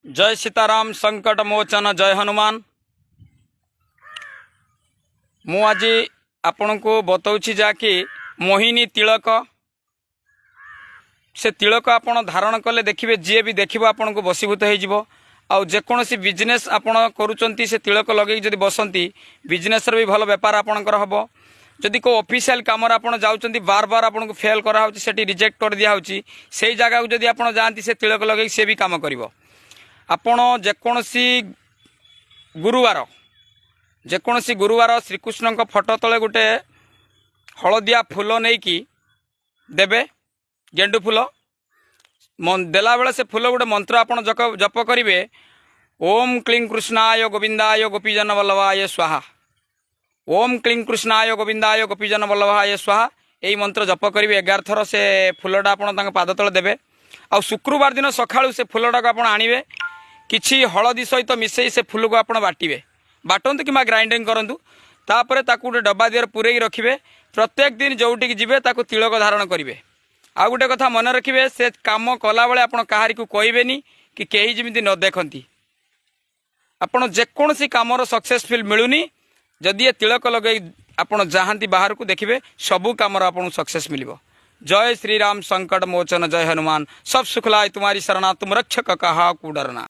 जय सीताराम संकट मोचन जय हनुमान। मु आज आपण को बताऊँ जाकि मोहिनी तिलक से तिलक आपण धारण कले देखिए जी भी देखिए आपण को बसीभूत हो जेकोसी बिजनेस आपण करुँच से तिलक लगे जदि बसंती बिजनेस भी भल बेपार आपणकर हम जदि को ऑफिशियल काम आप जाऊँच बार बार आपको फेल कराऊँ से रिजेक्ट कर दिया से जगह को जदि आप जाती से तिलक लगे सी भी काम कर आपण जेकोसी गुरुवार श्रीकृष्ण फोटो तले गोटे हलदिया फूल नहीं कि देवे गेंडु फूल देला बेले से फूल गोटे मंत्र आप जप करेंगे ओम क्लीं कृष्णाय गोविंदाय गोपीजन वल्लभाय स्वाहा। ओम क्लीं कृष्णाय गोविंदाय गोपीजन वल्लभाय स्वाहा यही मंत्र जप करेंगे 11 थर से फूलटा आप पाद तले देवे। आ शुक्रवार दिन सकाळू से फूलटा को आप आणवे किछि हलदी सहित मिसई से फूल को आप बाटे बाटंतु कि ग्राइंडिंग करूँ तापर गोटे डब्बा दिहर पूरे रखिए प्रत्येक दिन जोटिक जीवे ताकू तिलक धारण करेंगे। आ गोटे कथा मन रखिए से काम कला बेले आप कहारी को कहबेनी कि कहीं जमी न देखती आपड़ जेकोसी कमर सक्सेसफुल मिलूनी जदि तिलक लगे आप जाती बाहर को देखिए सबू कमर आपको सक्सेस मिल। जय श्री राम संकट मोचन जय हनुमान। सब सुखलाय तुम्हारी शरणा तुम रक्षक कहा को डरना।